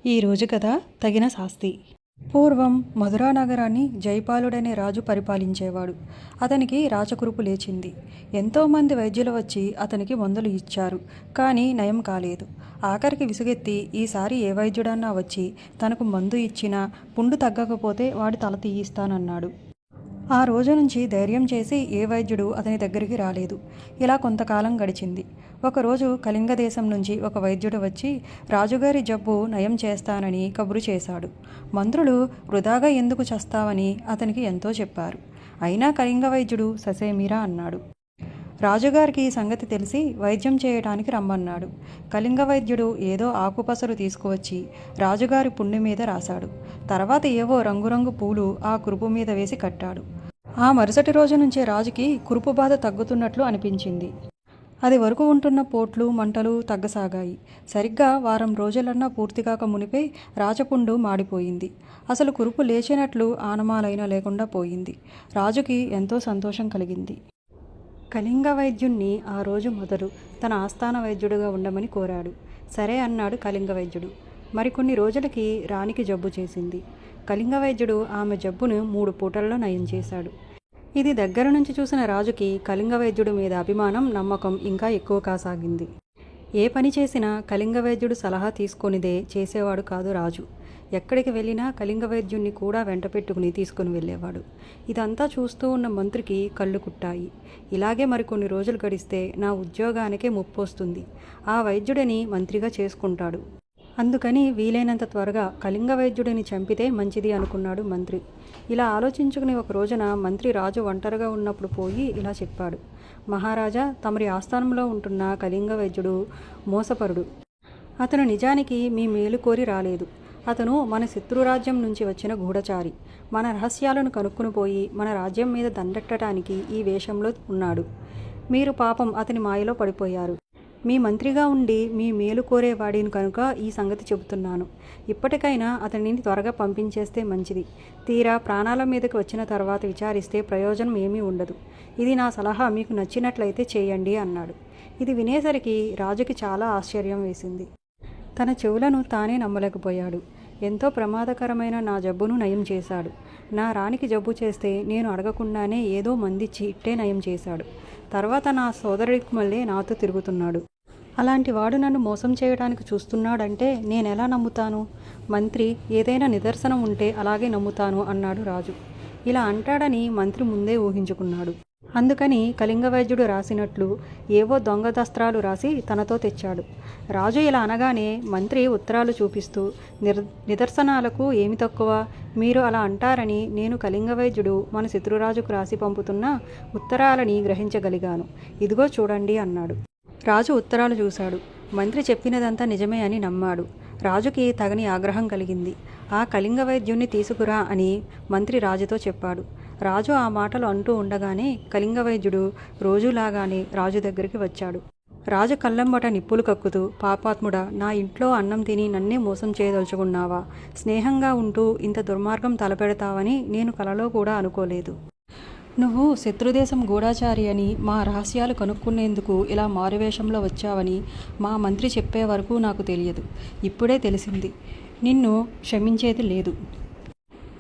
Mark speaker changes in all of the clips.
Speaker 1: ఈరోజు కథ తగిన శాస్తి. పూర్వం మధురా నగరాన్ని జైపాలుడనే రాజు పరిపాలించేవాడు. అతనికి రాచకురుపు లేచింది. ఎంతోమంది వైద్యులు వచ్చి అతనికి మందులు ఇచ్చారు, కానీ నయం కాలేదు. ఆఖరికి విసుగెత్తి ఈసారి ఏ వైద్యుడన్నా వచ్చి తనకు మందు ఇచ్చినా పుండు తగ్గకపోతే వాడి తల తీయిస్తానన్నాడు. ఆ రోజు నుంచి ధైర్యం చేసి ఏ వైద్యుడు అతని దగ్గరికి రాలేదు. ఇలా కొంతకాలం గడిచింది. ఒకరోజు కళింగ దేశం నుంచి ఒక వైద్యుడు వచ్చి రాజుగారి జబ్బు నయం చేస్తానని కబురు చేశాడు. మంత్రులు వృధాగా ఎందుకు చస్తావని అతనికి ఎంతో చెప్పారు. అయినా కళింగ వైద్యుడు ససేమిరా అన్నాడు. రాజుగారికి సంగతి తెలిసి వైద్యం చేయటానికి రమ్మన్నాడు. కళింగ వైద్యుడు ఏదో ఆకుపసరు తీసుకువచ్చి రాజుగారి పుండు మీద రాశాడు. తర్వాత ఏవో రంగురంగు పూలు ఆ కురుపు మీద వేసి కట్టాడు. ఆ మరుసటి రోజు నుంచే రాజుకి కురుపు బాధ తగ్గుతున్నట్లు అనిపించింది. అది వరకు ఉంటున్న పోట్లు మంటలు తగ్గసాగాయి. సరిగ్గా వారం రోజులన్నా పూర్తికాక మునిపే రాజపుండు మాడిపోయింది. అసలు కురుపు లేచినట్లు ఆనమాలైనా లేకుండా పోయింది. రాజుకి ఎంతో సంతోషం కలిగింది. కళింగ వైద్యుణ్ణి ఆ రోజు మొదలు తన ఆస్థాన వైద్యుడిగా ఉండమని కోరాడు. సరే అన్నాడు కళింగ వైద్యుడు. మరికొన్ని రోజులకి రాణికి జబ్బు చేసింది. కళింగ వైద్యుడు ఆమె జబ్బును 3 పూటల్లో నయం చేశాడు. ఇది దగ్గర నుంచి చూసిన రాజుకి కళింగ వైద్యుడి మీద అభిమానం, నమ్మకం ఇంకా ఎక్కువ కాసాగింది. ఏ పని చేసినా కళింగ వైద్యుడు సలహా తీసుకొనిదే చేసేవాడు కాదు రాజు. ఎక్కడికి వెళ్ళినా కళింగ వైద్యుణ్ణి కూడా వెంట పెట్టుకుని తీసుకుని వెళ్ళేవాడు. ఇదంతా చూస్తూ ఉన్న మంత్రికి కళ్ళు కుట్టాయి. ఇలాగే మరికొన్ని రోజులు గడిస్తే నా ఉద్యోగానికే ముప్పు వస్తుంది. ఆ వైద్యుడిని మంత్రిగా చేసుకుంటాడు. అందుకని వీలైనంత త్వరగా కళింగ వైద్యుడిని చంపితే మంచిది అనుకున్నాడు మంత్రి. ఇలా ఆలోచించుకుని ఒక రోజున మంత్రి రాజు ఒంటరిగా ఉన్నప్పుడు పోయి ఇలా చెప్పాడు. మహారాజా, తమరి ఆస్థానంలో ఉంటున్న కళింగ వైద్యుడు మోసపరుడు. అతను నిజానికి మీ మేలు కోరి రాలేదు. అతను మన శత్రురాజ్యం నుంచి వచ్చిన గూఢచారి. మన రహస్యాలను కనుక్కుని పోయి మన రాజ్యం మీద దండెట్టడానికి ఈ వేషంలో ఉన్నాడు. మీరు పాపం అతని మాయలో పడిపోయారు. మీ మంత్రిగా ఉండి మీ మేలు కోరేవాడిని కనుక ఈ సంగతి చెబుతున్నాను. ఇప్పటికైనా అతనిని త్వరగా పంపించేస్తే మంచిది. తీరా ప్రాణాల మీదకి వచ్చిన తర్వాత విచారిస్తే ప్రయోజనం ఏమీ ఉండదు. ఇది నా సలహా, మీకు నచ్చినట్లయితే చేయండి అన్నాడు. ఇది వినేసరికి రాజుకి చాలా ఆశ్చర్యం వేసింది. తన చెవులను తానే నమ్మలేకపోయాడు. ఎంతో ప్రమాదకరమైన నా జబ్బును నయం చేశాడు. నా రాణికి జబ్బు చేస్తే నేను అడగకుండానే ఏదో మందిచ్చి ఇట్టే నయం చేశాడు. తర్వాత నా సోదరుడికి మళ్ళీ నాతో తిరుగుతున్నాడు. అలాంటి వాడు నన్ను మోసం చేయడానికి చూస్తున్నాడంటే నేనెలా నమ్ముతాను? మంత్రి, ఏదైనా నిదర్శనం ఉంటే అలాగే నమ్ముతాను అన్నాడు రాజు. ఇలా అంటాడని మంత్రి ముందే ఊహించుకున్నాడు. అందుకని కళింగ వైద్యుడు రాసినట్లు ఏవో దొంగ దస్త్రాలు రాసి తనతో తెచ్చాడు. రాజు ఇలా అనగానే మంత్రి ఉత్తరాలు చూపిస్తూ, నిదర్శనాలకు ఏమి తక్కువ? మీరు అలా అంటారని నేను కళింగ వైద్యుడు మన శత్రురాజుకు రాసి పంపుతున్న ఉత్తరాలని గ్రహించగలిగాను. ఇదిగో చూడండి అన్నాడు. రాజు ఉత్తరాలు చూశాడు. మంత్రి చెప్పినదంతా నిజమే అని నమ్మాడు. రాజుకి తగని ఆగ్రహం కలిగింది. ఆ కళింగ వైద్యుణ్ణి తీసుకురా అని మంత్రి రాజుతో చెప్పాడు. రాజు ఆ మాటలు అంటూ ఉండగానే కళింగ వైద్యుడు రోజులాగానే రాజు దగ్గరికి వచ్చాడు. రాజు కళ్ళెంబట నిప్పులు కక్కుతూ, పాపాత్ముడా, నా ఇంట్లో అన్నం తిని నన్నే మోసం చేయదలుచుకున్నావా? స్నేహంగా ఉంటూ ఇంత దుర్మార్గం తలపెడతావని నేను కలలో కూడా అనుకోలేదు. నువ్వు శత్రుదేశం గూఢాచారి అని, మా రహస్యాలు కనుక్కునేందుకు ఇలా మారువేషంలో వచ్చావని మా మంత్రి చెప్పే వరకు నాకు తెలియదు. ఇప్పుడే తెలిసింది. నిన్ను క్షమించేది లేదు.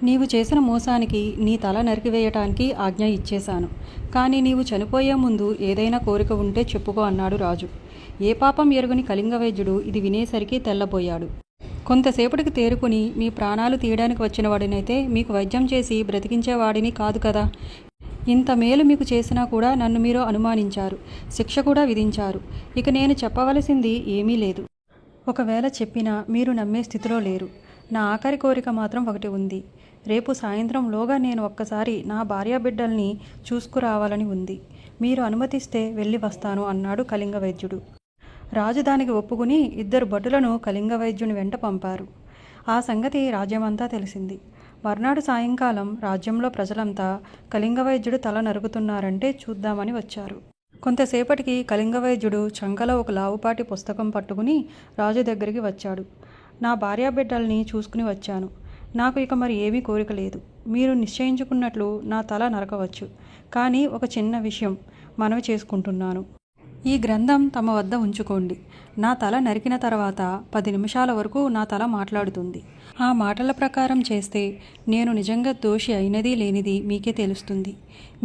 Speaker 1: నీవు చేసిన మోసానికి నీ తల నరికివేయటానికి ఆజ్ఞ ఇచ్చేశాను. కానీ నీవు చనిపోయే ముందు ఏదైనా కోరిక ఉంటే చెప్పుకో అన్నాడు రాజు. ఏ పాపం ఎరుగని కళింగ వైద్యుడు ఇది వినేసరికి తెల్లబోయాడు. కొంతసేపటికి తేరుకుని, మీ ప్రాణాలు తీయడానికి వచ్చిన వాడినైతే మీకు వైద్యం చేసి బ్రతికించేవాడిని కాదు కదా. ఇంత మేలు మీకు చేసినా కూడా నన్ను మీరు అనుమానించారు, శిక్ష కూడా విధించారు. ఇక నేను చెప్పవలసింది ఏమీ లేదు. ఒకవేళ చెప్పినా మీరు నమ్మే స్థితిలో లేరు. నా ఆఖరి కోరిక మాత్రం ఒకటి ఉంది. రేపు సాయంత్రంలోగా నేను ఒక్కసారి నా భార్యాబిడ్డల్ని చూసుకురావాలని ఉంది. మీరు అనుమతిస్తే వెళ్ళి వస్తాను అన్నాడు కళింగ వైద్యుడు. రాజు దానికి ఒప్పుకుని 2 భటులను కళింగ వైద్యుని వెంట పంపారు. ఆ సంగతి రాజ్యమంతా తెలిసింది. మర్నాడు సాయంకాలం రాజ్యంలో ప్రజలంతా కళింగ వైద్యుడు తల నరుకుతున్నారంటే చూద్దామని వచ్చారు. కొంతసేపటికి కళింగ వైద్యుడు చంకలో ఒక లావుపాటి పుస్తకం పట్టుకుని రాజు దగ్గరికి వచ్చాడు. నా భార్యాబిడ్డల్ని చూసుకుని వచ్చాను. నాకు ఇక మరి ఏమీ కోరిక లేదు. మీరు నిశ్చయించుకున్నట్లు నా తల నరకవచ్చు. కానీ ఒక చిన్న విషయం మనవి చేసుకుంటున్నాను. ఈ గ్రంథం తమ వద్ద ఉంచుకోండి. నా తల నరికిన తర్వాత 10 నిమిషాల వరకు నా తల మాట్లాడుతుంది. ఆ మాటల ప్రకారం చేస్తే నేను నిజంగా దోషి అయినది లేనిది మీకే తెలుస్తుంది.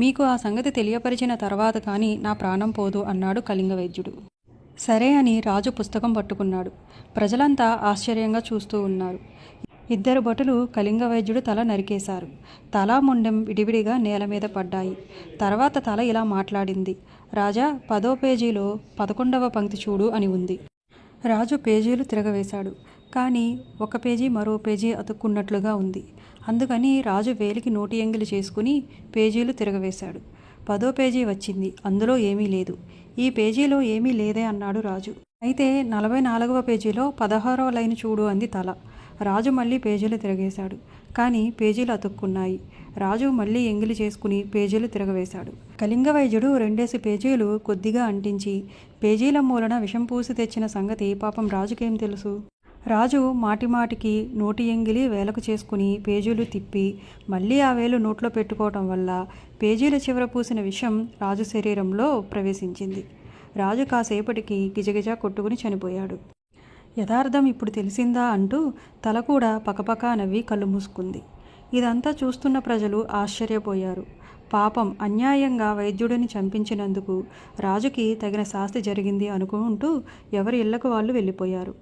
Speaker 1: మీకు ఆ సంగతి తెలియపరిచిన తర్వాత కానీ నా ప్రాణం పోదు అన్నాడు కళింగ వైద్యుడు. సరే అని రాజు పుస్తకం పట్టుకున్నాడు. ప్రజలంతా ఆశ్చర్యంగా చూస్తూ ఉన్నారు. 2 భటులు కళింగ వైద్యుడు తల నరికేశారు. తల మొండెం విడివిడిగా నేల మీద పడ్డాయి. తర్వాత తల ఇలా మాట్లాడింది. రాజా, 10వ పేజీలో 11వ పంక్తి చూడు అని ఉంది. రాజు పేజీలు తిరగవేశాడు. కానీ ఒక పేజీ మరో పేజీ అతుక్కున్నట్లుగా ఉంది. అందుకని రాజు వేలికి నోటి ఎంగిలి చేసుకుని పేజీలు తిరగవేశాడు. 10వ పేజీ వచ్చింది. అందులో ఏమీ లేదు. ఈ పేజీలో ఏమీ లేదే అన్నాడు రాజు. అయితే 44వ పేజీలో 16వ లైన్ చూడు అంది తల. రాజు మళ్ళీ పేజీలు తిరగేశాడు. కానీ పేజీలు అతుక్కున్నాయి. రాజు మళ్ళీ ఎంగిలి చేసుకుని పేజీలు తిరగవేశాడు. కళింగ వైద్యుడు 2 పేజీలు కొద్దిగా అంటించి పేజీల మూలన విషం పూసి తెచ్చిన సంగతి పాపం రాజుకేం తెలుసు? రాజు మాటిమాటికి నోటి ఎంగిలి వేలకు చేసుకుని పేజీలు తిప్పి మళ్ళీ ఆ వేలు నోట్లో పెట్టుకోవటం వల్ల పేజీల చివర పూసిన విషం రాజు శరీరంలో ప్రవేశించింది. రాజు కాసేపటికి గిజగిజ కొట్టుకుని చనిపోయాడు. యథార్థం ఇప్పుడు తెలిసిందా అంటూ తల కూడా పకపకా నవ్వి కళ్ళు మూసుకుంది. ఇదంతా చూస్తున్న ప్రజలు ఆశ్చర్యపోయారు. పాపం, అన్యాయంగా వైద్యుడిని చంపించినందుకు రాజుకి తగిన శాస్తి జరిగింది అనుకుంటూ ఎవరి ఇళ్లకు వాళ్ళు వెళ్ళిపోయారు.